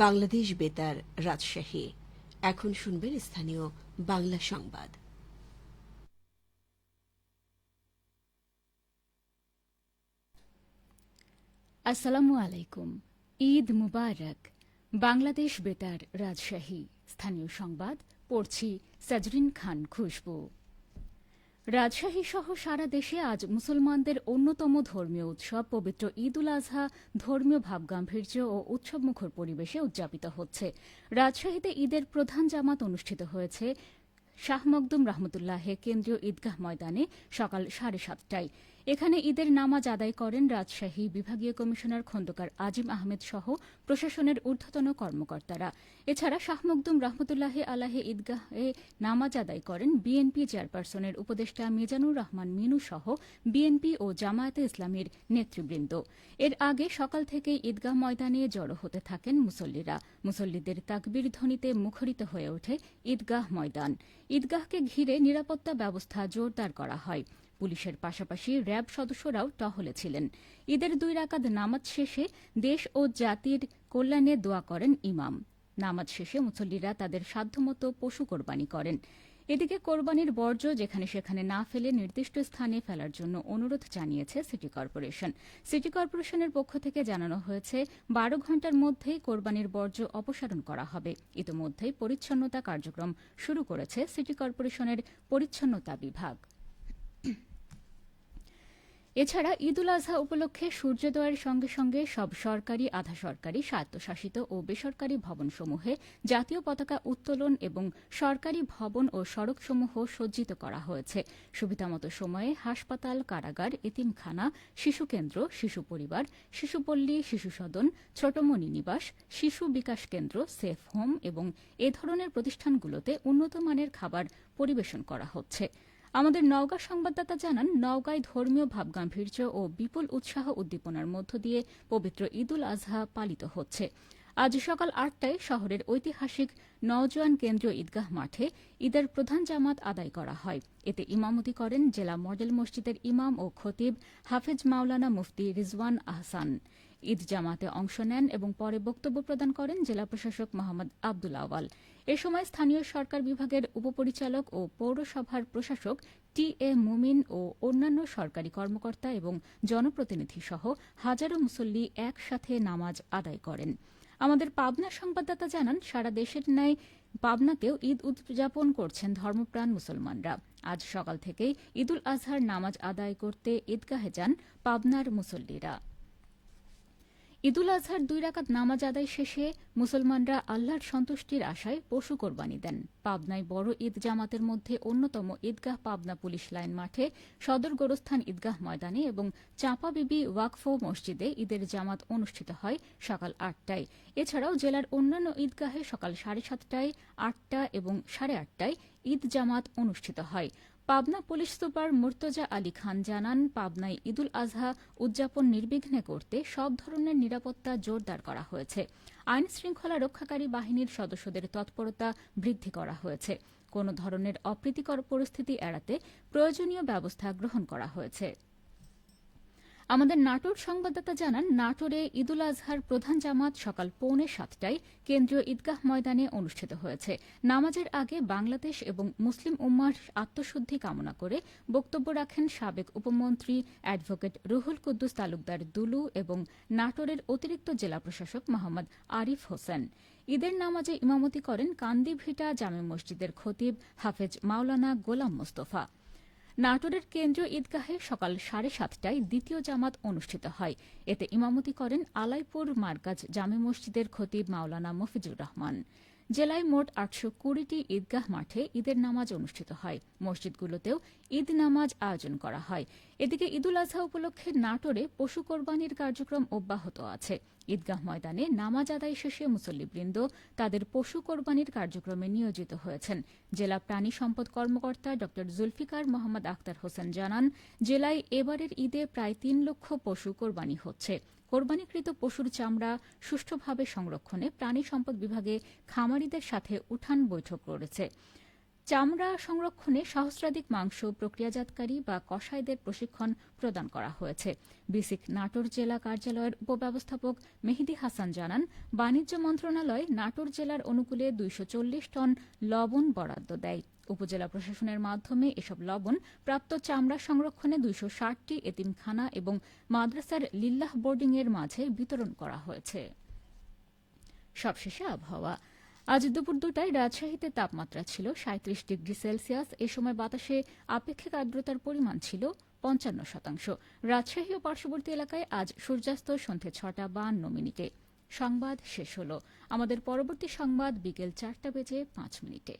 বাংলাদেশ বেতার রাজশাহী। এখন শুনবেন স্থানীয় বাংলা সংবাদ। আসসালামু আলাইকুম। ঈদ মুবারক। বাংলাদেশ বেতার রাজশাহী। স্থানীয় সংবাদ পড়ছি সাজরিন খান খুশবু। রাজশাহী সহ সারা দেশে আজ মুসলমানদের অন্যতম ধর্মীয় উৎসব পবিত্র ঈদ উল আজহা ধর্মীয় ভাবগাম্ভীর্য ও উৎসবমুখর পরিবেশে উদযাপিত হচ্ছে। রাজশাহীতে ঈদের প্রধান জামাত অনুষ্ঠিত হয়েছে শাহ মখদুম রহমতুল্লাহে কেন্দ্রীয় ঈদগাহ ময়দানে সকাল 7:30টায়। এখানে ঈদের নামাজ আদায় করেন রাজশাহী বিভাগীয় কমিশনার খন্দকার আজিম আহমেদ সহ প্রশাসনের ঊর্ধ্বতন কর্মকর্তারা। এছাড়া শাহ মখদুম রহমতুল্লাহে আলাহে ঈদগাহে নামাজ আদায় করেন বিএনপি চেয়ারপারসনের উপদেষ্টা মিজানুর রহমান মিনু সহ বিএনপি ও জামায়াতে ইসলামীর নেতৃবৃন্দ। এর আগে সকাল থেকেই ঈদগাহ ময়দানে জড়ো হতে থাকেন মুসল্লিরা। মুসল্লিদের তাকবীর ধ্বনিতে মুখরিত হয়ে ওঠে ঈদগাহ ময়দান। ঈদগাহকে ঘিরে নিরাপত্তা ব্যবস্থা জোরদার করা হয়। পুলিশের পাশাপাশি র্যাব সদস্যরাও টহলে ছিলেন। ঈদের 2 রাকাত নামাজ শেষে দেশ ও জাতির কল্যাণে দোয়া করেন ইমাম। নামাজ শেষে মুসল্লিরা তাদের সাধ্যমতো পশু কোরবানি করেন। এদিকে কোরবানির বর্জ্য যেখানে সেখানে না ফেলে নির্দিষ্ট স্থানে ফেলার জন্য অনুরোধ জানিয়েছে সিটি কর্পোরেশন। সিটি কর্পোরেশনের পক্ষ থেকে জানানো হয়েছে 12 ঘণ্টার মধ্যেই কোরবানির বর্জ্য অপসারণ করা হবে। ইতোমধ্যেই পরিচ্ছন্নতা কার্যক্রম শুরু করেছে সিটি কর্পোরেশনের পরিচ্ছন্নতা বিভাগ। এছাড়া ঈদ উল আজহা উপলক্ষে সূর্যোদয়ের সঙ্গে সঙ্গে সব সরকারি, আধা সরকারি, স্বায়ত্তশাসিত ও বেসরকারি ভবনসমূহে জাতীয় পতাকা উত্তোলন এবং সরকারি ভবন ও সড়কসমূহ সজ্জিত করা হয়েছে। সুবিধামতো সময়ে হাসপাতাল, কারাগার, এতিমখানা, শিশুকেন্দ্র, শিশু পরিবার, শিশুপল্লী, শিশু সদন, ছোটমণি নিবাস, শিশু বিকাশ কেন্দ্র, সেফ হোম এবং এ ধরনের প্রতিষ্ঠানগুলোতে উন্নত মানের খাবার পরিবেশন করা হচ্ছে। আমাদের নওগাঁ সংবাদদাতা জানান, নওগাঁয় ধর্মীয় ভাবগাম্ভীর্য ও বিপুল উৎসাহ উদ্দীপনার মধ্য দিয়ে পবিত্র ঈদ উল আজহা পালিত হচ্ছে। আজ সকাল 8টায় শহরের ঐতিহাসিক নওজোয়ান কেন্দ্রীয় ঈদগাহ মাঠে ঈদের প্রধান জামাত আদায় করা হয়। এতে ইমামতি করেন জেলা মডেল মসজিদের ইমাম ও খতিব হাফেজ মাওলানা মুফতি রিজওয়ান আহসান। ঈদ জামাতে অংশ নেন এবং পরে বক্তব্য প্রদান করেন জেলা প্রশাসক মোহাম্মদ আব্দুল আওয়াল। এ সময় স্থানীয় সরকার বিভাগের উপপরিচালক ও পৌরসভার প্রশাসক টি এ মুমিন ও অন্যান্য সরকারি কর্মকর্তা এবং জনপ্রতিনিধি সহ হাজারো মুসল্লি একসাথে নামাজ আদায় করেন। আমাদের পাবনা সংবাদদাতা জানান, সারা দেশের ন্যায় পাবনাতেও ঈদ উদযাপন করছেন ধর্মপ্রাণ মুসলমানরা। আজ সকাল থেকেই ঈদ উল আজহার নামাজ আদায় করতে ঈদগাহে যান পাবনার মুসল্লিরা। ঈদ উল আজহার 2 রাকাত নামাজ আদায় শেষে মুসলমানরা আল্লাহর সন্তুষ্টির আশায় পশু কোরবানি দেন। পাবনায় বড় ঈদ জামাতের মধ্যে অন্যতম ঈদগাহ পাবনা পুলিশ লাইন মাঠে, সদর গোরস্থান ঈদগাহ ময়দানে এবং চাঁপা বিবি ওয়াকফ মসজিদে ঈদের জামাত অনুষ্ঠিত হয় সকাল 8টায়। এছাড়াও জেলার অন্যান্য ঈদগাহে সকাল 7:30টায়, 8টা এবং 8:30টায় ঈদ জামাত অনুষ্ঠিত হয়। পাবনা পুলিশ সুপার মুর্তজা আলী খান জানান, পাবনায় ঈদুল আজহা উদযাপন নির্বিঘ্নে করতে সব ধরনের নিরাপত্তা জোরদার করা হয়েছে। আইন শৃঙ্খলা রক্ষাকারী বাহিনীর সদস্যদের তৎপরতা বৃদ্ধি করা হয়েছে। কোনো ধরনের অপ্রীতিকর পরিস্থিতি এড়াতে প্রয়োজনীয় ব্যবস্থা গ্রহণ করা হয়েছে। আমাদের নাটোর সংবাদদাতা জানান, নাটোরে ঈদুল আজহার প্রধান জামাত সকাল 6:45টায় কেন্দ্রীয় ঈদগাহ ময়দানে অনুষ্ঠিত হয়েছে। নামাজের আগে বাংলাদেশ এবং মুসলিম উম্মাহর আত্মশুদ্ধি কামনা করে বক্তব্য রাখেন সাবেক উপমন্ত্রী অ্যাডভোকেট রুহুল কুদ্দুস তালুকদার দুলু এবং নাটোরের অতিরিক্ত জেলা প্রশাসক মোহাম্মদ আরিফ হোসেন। ঈদের নামাজে ইমামতি করেন কান্দিভিটা জামে মসজিদের খতিব হাফেজ মাওলানা গোলাম মোস্তফা। নাটোরের কেন্দ্রীয় ঈদগাহে সকাল 7:30টায় দ্বিতীয় জামাত অনুষ্ঠিত হয়। এতে ইমামতি করেন আলাইপুর মার্কাজ জামে মসজিদের খতিব মাওলানা মফিজুর রহমান। জেলায় মোট 820টি ঈদগাহ মাঠে ঈদের নামাজ অনুষ্ঠিত হয়। মসজিদগুলোতেও ঈদ নামাজ আয়োজন করা হয়। এদিকে ঈদুল আজহা উপলক্ষে নাটোরে পশু কোরবানির কার্যক্রম অব্যাহত আছে। ঈদগাহ ময়দানে নামাজ আদায় শেষে মুসল্লিবৃন্দ তাদের পশু কোরবানির কার্যক্রমে নিয়োজিত হয়েছেন। জেলা প্রাণী সম্পদ কর্মকর্তা ড জুলফিকার মোহাম্মদ আক্তার হোসেন জানান, জেলায় এবারের ঈদে প্রায় 3 লক্ষ পশু কোরবানি হচ্ছে। কোরবানিকৃত পশুর চামড়া সুষ্ঠুভাবে সংরক্ষণে প্রাণী সম্পদ বিভাগে খামারিদের সাথে উঠান বৈঠক করেছে। চামড়া সংরক্ষণে সহস্রাধিক মাংস প্রক্রিয়াজাতকারী বা কসাইদের প্রশিক্ষণ প্রদান করা হয়েছে। বিসিক নাটোর জেলা কার্যালয়ের উপব্যবস্থাপক মেহেদী হাসান জানান, বাণিজ্য মন্ত্রণালয় নাটোর জেলার অনুকূলে 240 টন লবণ বরাদ্দ দেয়। উপজেলা প্রশাসনের মাধ্যমে এসব লবণ প্রাপ্ত চামড়া সংরক্ষণে 260টি এতিমখানা এবং মাদ্রাসার লিল্লাহ বোর্ডিংয়ের মাঝে বিতরণ করা হয়েছে। সবশেষে আবহাওয়া। আজ দুপুর 2টায় রাজশাহীতে তাপমাত্রা ছিল 37 ডিগ্রি সেলসিয়াস। এ সময় বাতাসে আপেক্ষিক আর্দ্রতার পরিমাণ ছিল 55%। রাজশাহী ও পার্শ্ববর্তী এলাকায় আজ সূর্যাস্ত সন্ধ্যে 6:52। সংবাদ শেষ হল। আমাদের পরবর্তী সংবাদ বিকেল 4:05।